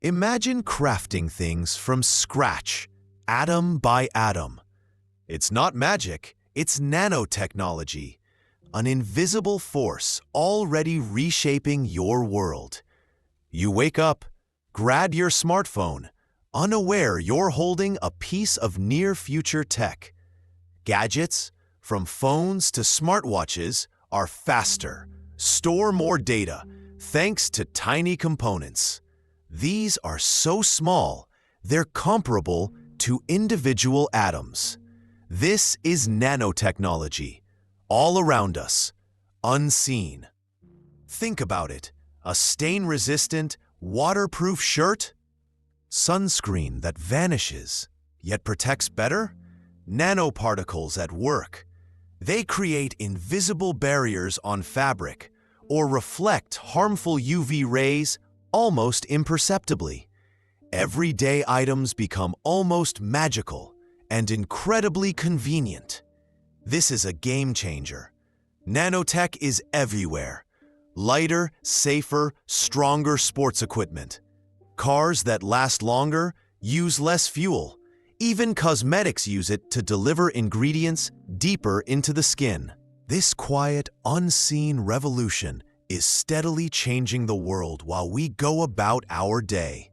Imagine crafting things from scratch, atom by atom. It's not magic, it's nanotechnology, an invisible force already reshaping your world. You wake up, grab your smartphone, unaware you're holding a piece of near-future tech. Gadgets, from phones to smartwatches, are faster, store more data, thanks to tiny components. These are so small, they're comparable to individual atoms. This is nanotechnology, all around us, unseen. Think about it, a stain-resistant, waterproof shirt? Sunscreen that vanishes, yet protects better? Nanoparticles at work. They create invisible barriers on fabric or reflect harmful UV rays almost imperceptibly. Everyday items become almost magical and incredibly convenient. This is a game changer. Nanotech is everywhere. Lighter, safer, stronger sports equipment. Cars that last longer, use less fuel. Even cosmetics use it to deliver ingredients deeper into the skin. This quiet, unseen revolution is steadily changing the world while we go about our day.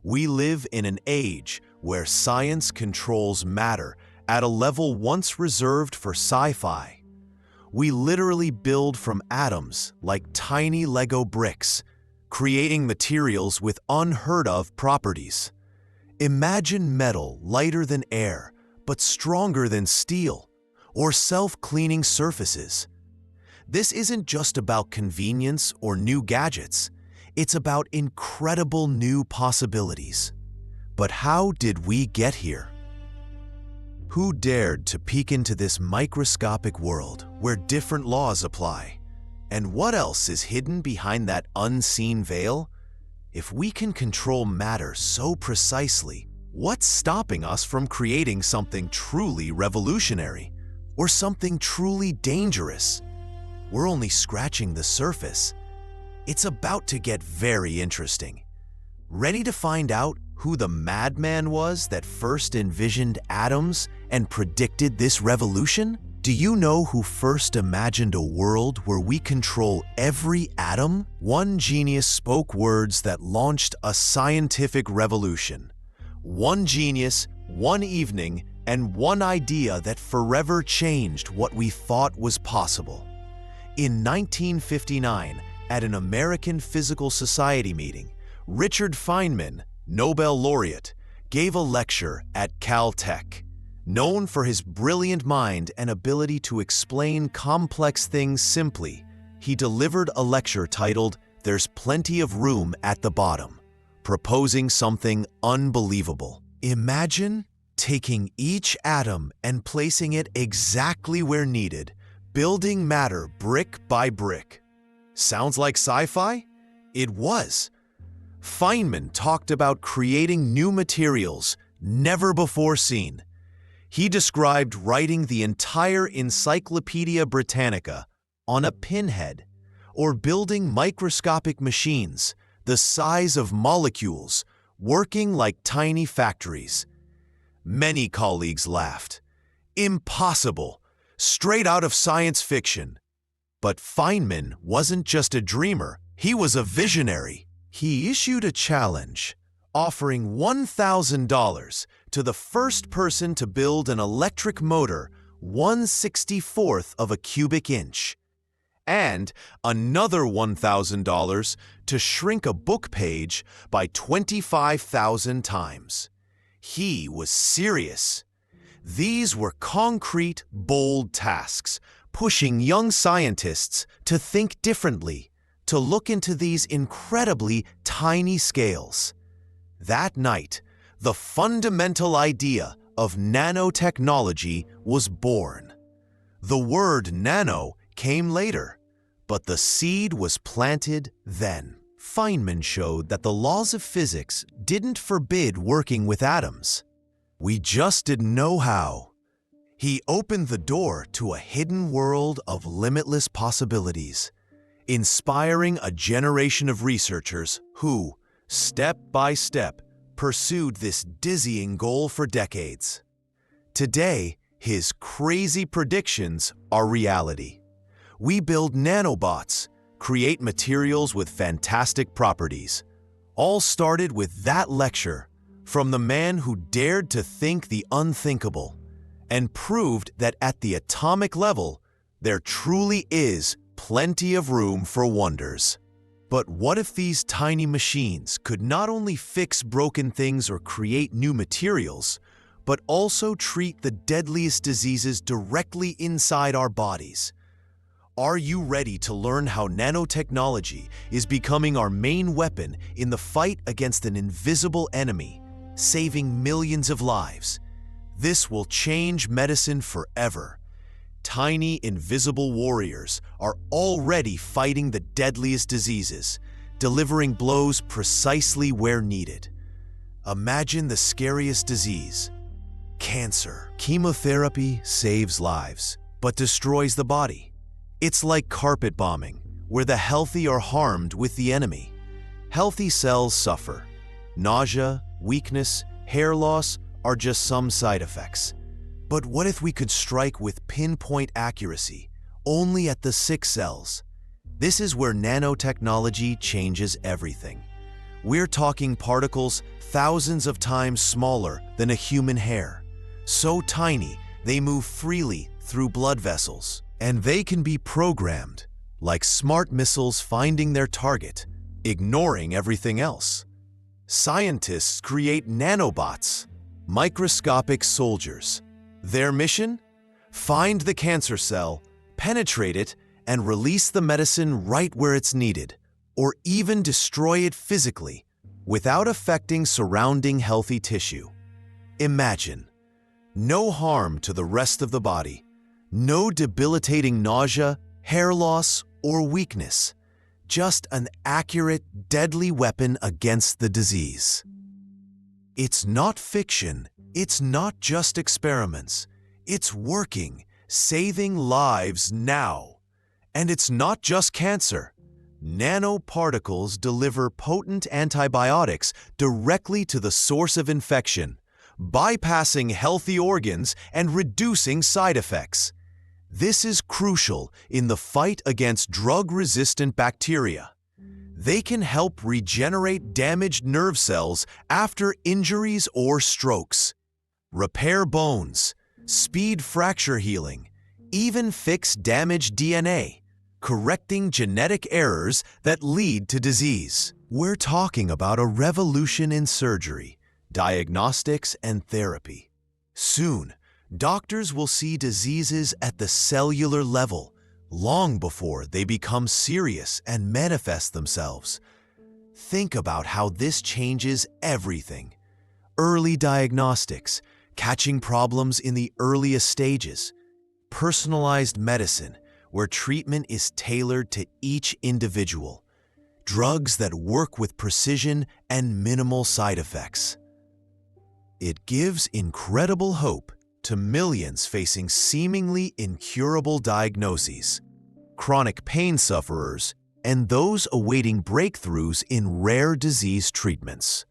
We live in an age where science controls matter at a level once reserved for sci-fi. We literally build from atoms like tiny Lego bricks, creating materials with unheard-of properties. Imagine metal lighter than air, but stronger than steel, or self-cleaning surfaces. This isn't just about convenience or new gadgets. It's about incredible new possibilities. But how did we get here? Who dared to peek into this microscopic world where different laws apply? And what else is hidden behind that unseen veil? If we can control matter so precisely, what's stopping us from creating something truly revolutionary or something truly dangerous? We're only scratching the surface. It's about to get very interesting. Ready to find out who the madman was that first envisioned atoms and predicted this revolution? Do you know who first imagined a world where we control every atom? One genius spoke words that launched a scientific revolution. One genius, one evening, and one idea that forever changed what we thought was possible. In 1959, at an American Physical Society meeting, Richard Feynman, Nobel laureate, gave a lecture at Caltech. Known for his brilliant mind and ability to explain complex things simply, he delivered a lecture titled "There's Plenty of Room at the Bottom," proposing something unbelievable. Imagine taking each atom and placing it exactly where needed, building matter brick by brick. Sounds like sci-fi? It was. Feynman talked about creating new materials never before seen. He described writing the entire Encyclopedia Britannica on a pinhead, or building microscopic machines the size of molecules, working like tiny factories. Many colleagues laughed. Impossible! Straight out of science fiction. But Feynman wasn't just a dreamer, he was a visionary. He issued a challenge, offering $1,000 to the first person to build an electric motor 1/64th of a cubic inch, and another $1,000 to shrink a book page by 25,000 times. He was serious. These were concrete, bold tasks, pushing young scientists to think differently, to look into these incredibly tiny scales. That night, the fundamental idea of nanotechnology was born. The word nano came later, but the seed was planted then. Feynman showed that the laws of physics didn't forbid working with atoms. We just didn't know how. He opened the door to a hidden world of limitless possibilities, inspiring a generation of researchers who, step by step, pursued this dizzying goal for decades. Today, his crazy predictions are reality. We build nanobots, create materials with fantastic properties. All started with that lecture from the man who dared to think the unthinkable and proved that at the atomic level, there truly is plenty of room for wonders. But what if these tiny machines could not only fix broken things or create new materials, but also treat the deadliest diseases directly inside our bodies? Are you ready to learn how nanotechnology is becoming our main weapon in the fight against an invisible enemy, saving millions of lives? This will change medicine forever. Tiny, invisible warriors are already fighting the deadliest diseases, delivering blows precisely where needed. Imagine the scariest disease: cancer. Chemotherapy saves lives, but destroys the body. It's like carpet bombing, where the healthy are harmed with the enemy. Healthy cells suffer. Nausea, weakness, hair loss are just some side effects. But what if we could strike with pinpoint accuracy, only at the sick cells? This is where nanotechnology changes everything. We're talking particles thousands of times smaller than a human hair. So tiny, they move freely through blood vessels. And they can be programmed, like smart missiles finding their target, ignoring everything else. Scientists create nanobots, microscopic soldiers. Their mission? Find the cancer cell, penetrate it, and release the medicine right where it's needed, or even destroy it physically, without affecting surrounding healthy tissue. Imagine, no harm to the rest of the body, no debilitating nausea, hair loss, or weakness, just an accurate, deadly weapon against the disease. It's not fiction. It's not just experiments. It's working, saving lives now. And it's not just cancer. Nanoparticles deliver potent antibiotics directly to the source of infection, bypassing healthy organs and reducing side effects. This is crucial in the fight against drug-resistant bacteria. They can help regenerate damaged nerve cells after injuries or strokes, repair bones, speed fracture healing, even fix damaged DNA, correcting genetic errors that lead to disease. We're talking about a revolution in surgery, diagnostics, and therapy. Soon, doctors will see diseases at the cellular level, long before they become serious and manifest themselves. Think about how this changes everything. Early diagnostics, catching problems in the earliest stages. Personalized medicine, where treatment is tailored to each individual. Drugs that work with precision and minimal side effects. It gives incredible hope to millions facing seemingly incurable diagnoses, chronic pain sufferers, and those awaiting breakthroughs in rare disease treatments.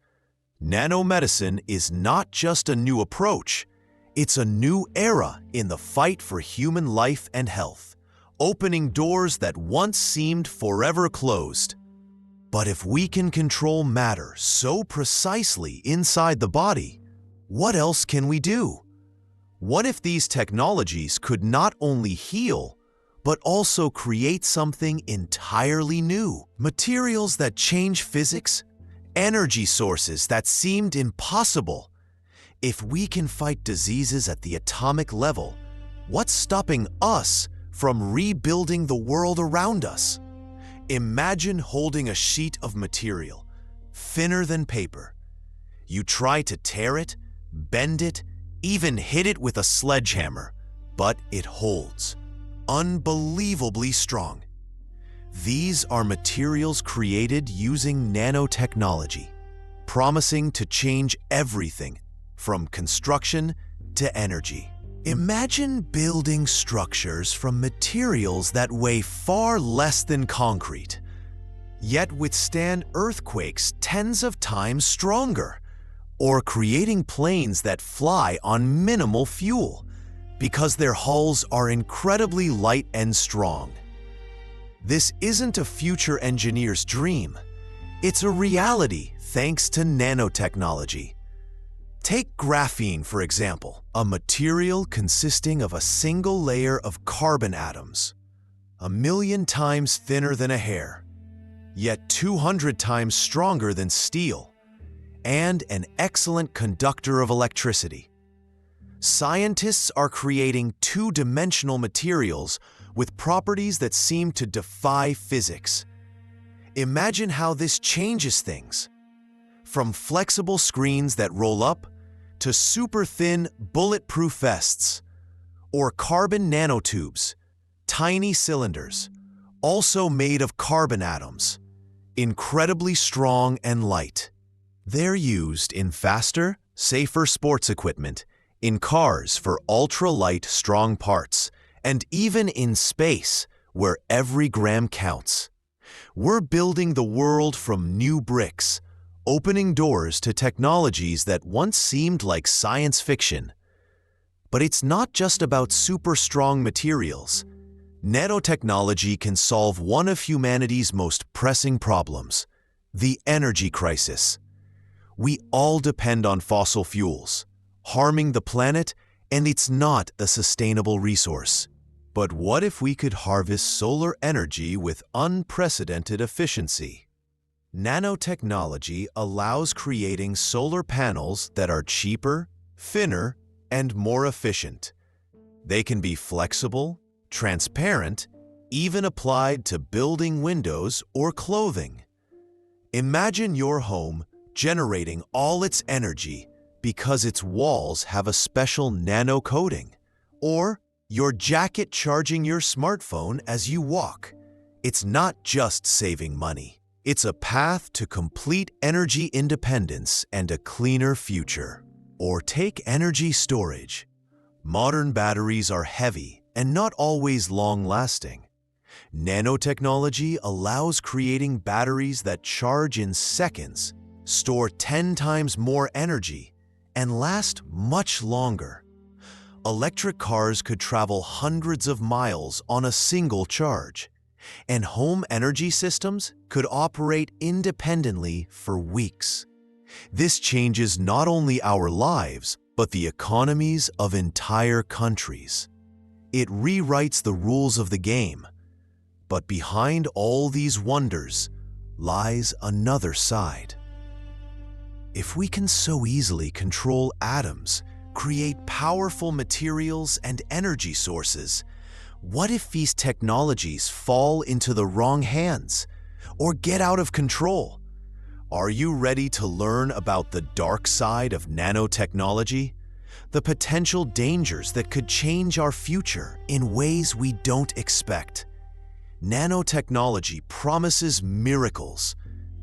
Nanomedicine is not just a new approach, it's a new era in the fight for human life and health, opening doors that once seemed forever closed. But if we can control matter so precisely inside the body, what else can we do? What if these technologies could not only heal, but also create something entirely new? Materials that change physics, energy sources that seemed impossible. If we can fight diseases at the atomic level, what's stopping us from rebuilding the world around us? Imagine holding a sheet of material, thinner than paper. You try to tear it, bend it, even hit it with a sledgehammer, but it holds, unbelievably strong. These are materials created using nanotechnology, promising to change everything from construction to energy. Imagine building structures from materials that weigh far less than concrete. yet withstand earthquakes tens of times stronger, or creating planes that fly on minimal fuel because their hulls are incredibly light and strong. This isn't a future engineer's dream. It's a reality thanks to nanotechnology. Take graphene, for example, a material consisting of a single layer of carbon atoms, 1,000,000 times thinner than a hair, yet 200 times stronger than steel, and an excellent conductor of electricity. Scientists are creating two-dimensional materials with properties that seem to defy physics. Imagine how this changes things. From flexible screens that roll up to super-thin, bulletproof vests, or carbon nanotubes, tiny cylinders, also made of carbon atoms, incredibly strong and light. They're used in faster, safer sports equipment, in cars for ultra-light, strong parts, and even in space, where every gram counts. We're building the world from new bricks, opening doors to technologies that once seemed like science fiction. But it's not just about super strong materials. Nanotechnology can solve one of humanity's most pressing problems, the energy crisis. We all depend on fossil fuels, harming the planet, and it's not a sustainable resource. But what if we could harvest solar energy with unprecedented efficiency? Nanotechnology allows creating solar panels that are cheaper, thinner, and more efficient. They can be flexible, transparent, even applied to building windows or clothing. Imagine your home generating all its energy because its walls have a special nano coating, or your jacket charging your smartphone as you walk. It's not just saving money. It's a path to complete energy independence and a cleaner future. Or take energy storage. Modern batteries are heavy and not always long-lasting. Nanotechnology allows creating batteries that charge in seconds, store 10 times more energy, and last much longer. Electric cars could travel hundreds of miles on a single charge, and home energy systems could operate independently for weeks. This changes not only our lives, but the economies of entire countries. It rewrites the rules of the game. But behind all these wonders lies another side. If we can so easily control atoms, create powerful materials and energy sources, what if these technologies fall into the wrong hands or get out of control? Are you ready to learn about the dark side of nanotechnology? The potential dangers that could change our future in ways we don't expect. Nanotechnology promises miracles,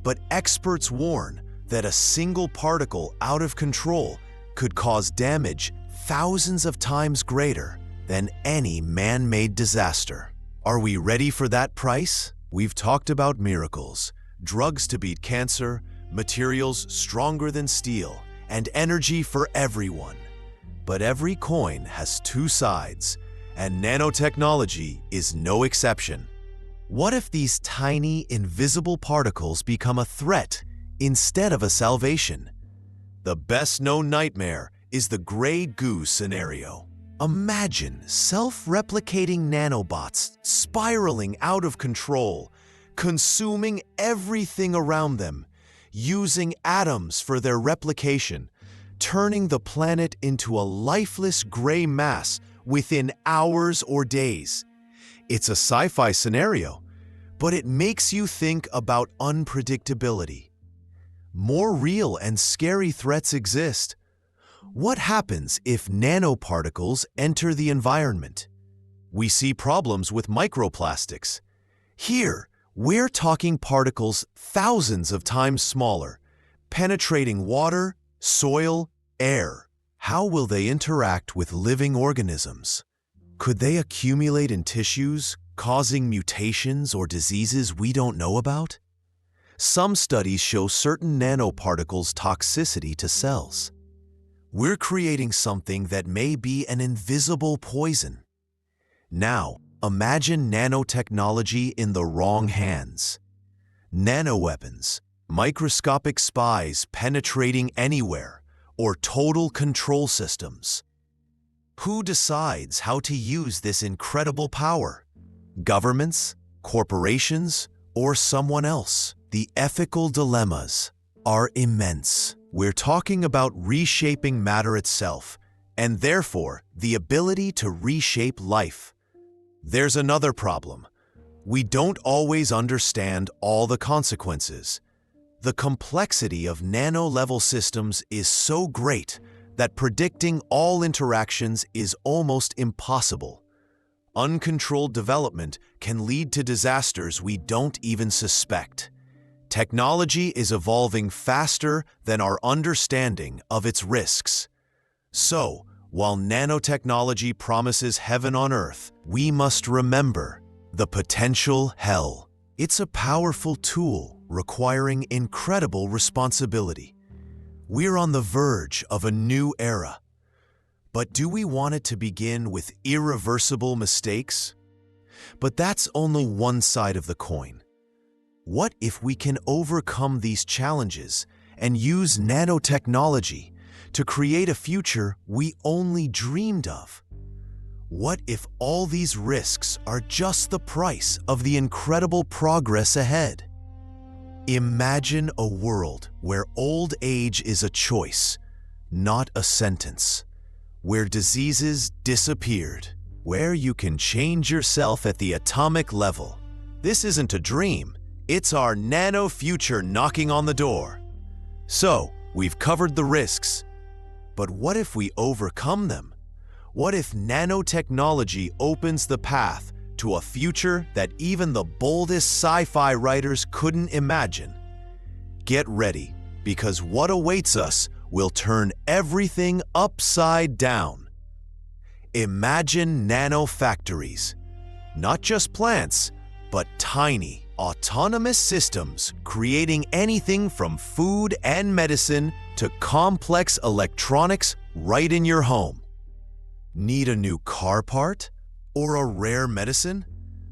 but experts warn that a single particle out of control could cause damage thousands of times greater than any man-made disaster. Are we ready for that price? We've talked about miracles, drugs to beat cancer, materials stronger than steel, and energy for everyone. But every coin has two sides, and nanotechnology is no exception. What if these tiny, invisible particles become a threat instead of a salvation? The best-known nightmare is the gray goo scenario. Imagine self-replicating nanobots spiraling out of control, consuming everything around them, using atoms for their replication, turning the planet into a lifeless gray mass within hours or days. It's a sci-fi scenario, but it makes you think about unpredictability. More real and scary threats exist. What happens if nanoparticles enter the environment? We see problems with microplastics. Here, we're talking particles thousands of times smaller, penetrating water, soil, air. How will they interact with living organisms? Could they accumulate in tissues, causing mutations or diseases we don't know about? Some studies show certain nanoparticles' toxicity to cells. We're creating something that may be an invisible poison. Now, imagine nanotechnology in the wrong hands. Nanoweapons, microscopic spies penetrating anywhere, or total control systems. Who decides how to use this incredible power? Governments, corporations, or someone else? The ethical dilemmas are immense. We're talking about reshaping matter itself, and therefore the ability to reshape life. There's another problem. We don't always understand all the consequences. The complexity of nano-level systems is so great that predicting all interactions is almost impossible. Uncontrolled development can lead to disasters we don't even suspect. Technology is evolving faster than our understanding of its risks. So, while nanotechnology promises heaven on earth, we must remember the potential hell. It's a powerful tool requiring incredible responsibility. We're on the verge of a new era. But do we want it to begin with irreversible mistakes? But that's only one side of the coin. What if we can overcome these challenges and use nanotechnology to create a future we only dreamed of? What if all these risks are just the price of the incredible progress ahead? Imagine a world where old age is a choice, not a sentence. Where diseases disappeared, where you can change yourself at the atomic level. This isn't a dream, it's our nano future knocking on the door. So, we've covered the risks. But what if we overcome them? What if nanotechnology opens the path to a future that even the boldest sci-fi writers couldn't imagine? Get ready, because what awaits us will turn everything upside down. Imagine nanofactories. Not just plants, but tiny, autonomous systems creating anything from food and medicine to complex electronics right in your home. Need a new car part? Or a rare medicine?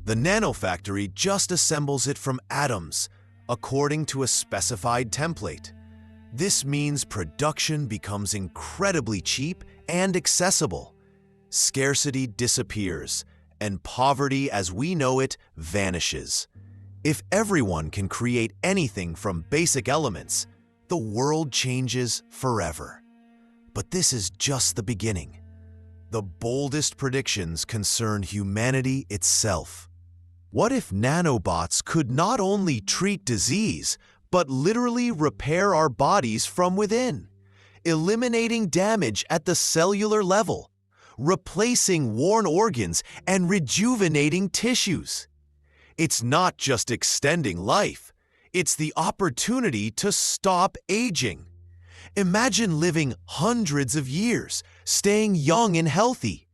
The nanofactory just assembles it from atoms, according to a specified template. This means production becomes incredibly cheap and accessible. Scarcity disappears, and poverty as we know it vanishes. If everyone can create anything from basic elements, the world changes forever. But this is just the beginning. The boldest predictions concern humanity itself. What if nanobots could not only treat disease, but literally repair our bodies from within, eliminating damage at the cellular level, replacing worn organs and rejuvenating tissues? It's not just extending life, it's the opportunity to stop aging. Imagine living hundreds of years, staying young and healthy.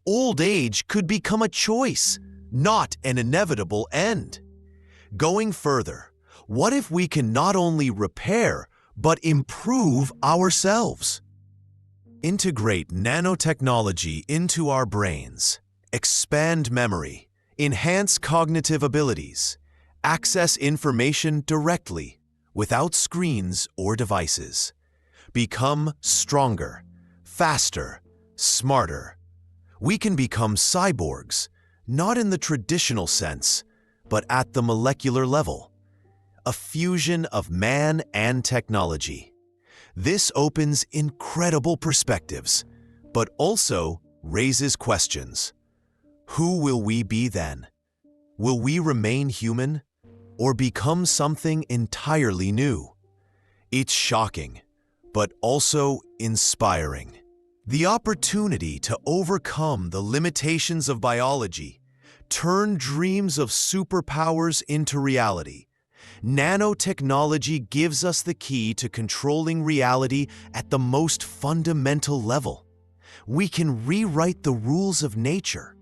Old age could become a choice, not an inevitable end. Going further, what if we can not only repair, but improve ourselves? Integrate nanotechnology into our brains, expand memory, enhance cognitive abilities, access information directly, without screens or devices. Become stronger, faster, smarter. We can become cyborgs, not in the traditional sense, but at the molecular level. A fusion of man and technology. This opens incredible perspectives, but also raises questions. Who will we be then? Will we remain human or become something entirely new? It's shocking, but also inspiring. The opportunity to overcome the limitations of biology, turn dreams of superpowers into reality. Nanotechnology gives us the key to controlling reality at the most fundamental level. We can rewrite the rules of nature,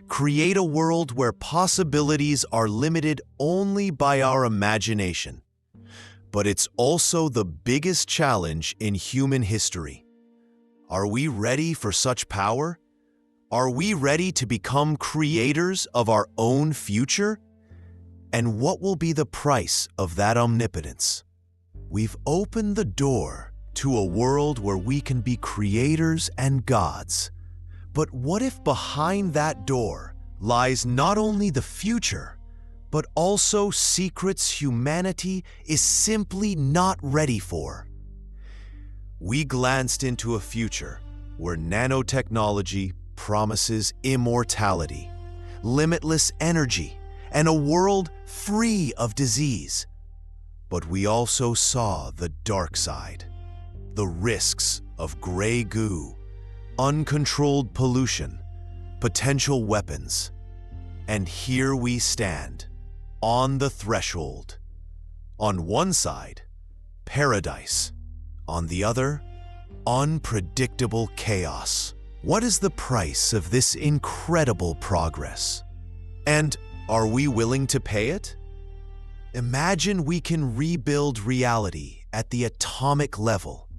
create a world where possibilities are limited only by our imagination. but it's also the biggest challenge in human history. Are we ready for such power? Are we ready to become creators of our own future? And what will be the price of that omnipotence? We've opened the door to a world where we can be creators and gods. But what if behind that door lies not only the future, but also secrets humanity is simply not ready for? We glanced into a future where nanotechnology promises immortality, limitless energy, and a world free of disease. But we also saw the dark side, the risks of gray goo, uncontrolled pollution, potential weapons. And here we stand, on the threshold. On one side, paradise. On the other, unpredictable chaos. What is the price of this incredible progress? And are we willing to pay it? Imagine we can rebuild reality at the atomic level.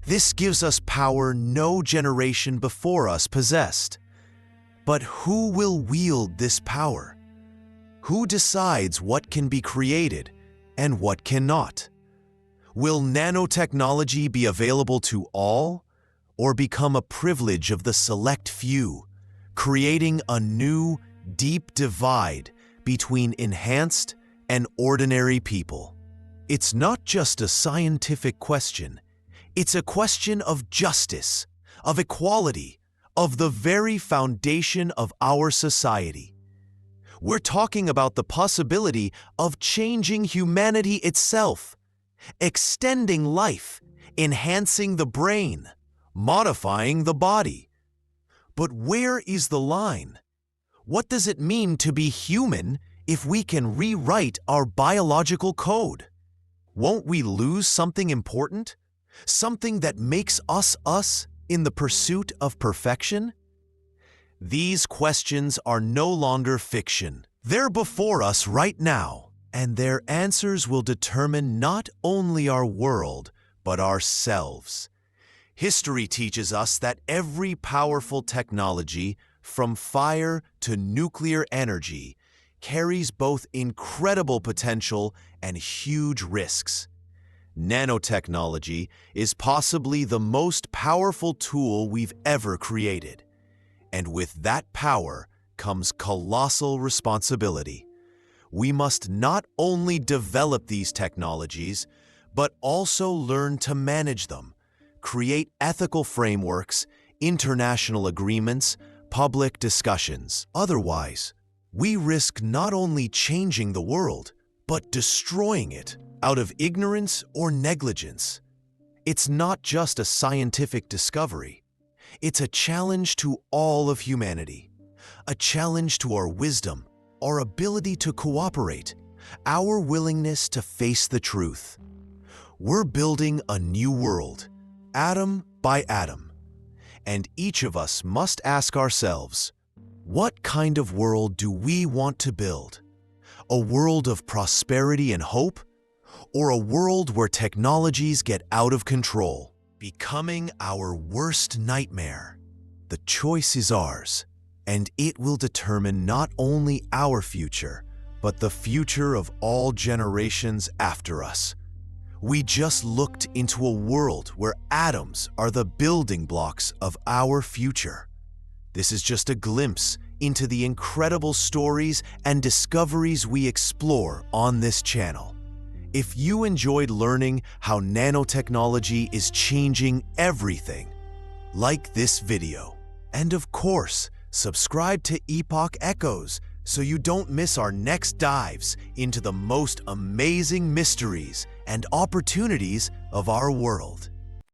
This gives us power no generation before us possessed. But who will wield this power? Who decides what can be created and what cannot? Will nanotechnology be available to all, or become a privilege of the select few, creating a new, deep divide between enhanced and ordinary people? It's not just a scientific question. It's a question of justice, of equality, of the very foundation of our society. We're talking about the possibility of changing humanity itself, extending life, enhancing the brain, modifying the body. But where is the line? What does it mean to be human if we can rewrite our biological code? Won't we lose something important? Something that makes us us in the pursuit of perfection? These questions are no longer fiction. They're before us right now, and their answers will determine not only our world, but ourselves. History teaches us that every powerful technology, from fire to nuclear energy, carries both incredible potential and huge risks. Nanotechnology is possibly the most powerful tool we've ever created. And with that power comes colossal responsibility. We must not only develop these technologies, but also learn to manage them, create ethical frameworks, international agreements, public discussions. Otherwise, we risk not only changing the world, but destroying it out of ignorance or negligence. It's not just a scientific discovery. It's a challenge to all of humanity, a challenge to our wisdom, our ability to cooperate, our willingness to face the truth. We're building a new world, atom by atom, and each of us must ask ourselves, what kind of world do we want to build? A world of prosperity and hope, or a world where technologies get out of control, becoming our worst nightmare? The choice is ours, and it will determine not only our future, but the future of all generations after us. We just looked into a world where atoms are the building blocks of our future. This is just a glimpse into the incredible stories and discoveries we explore on this channel. If you enjoyed learning how nanotechnology is changing everything, like this video. And of course, subscribe to Epoch Echoes so you don't miss our next dives into the most amazing mysteries and opportunities of our world.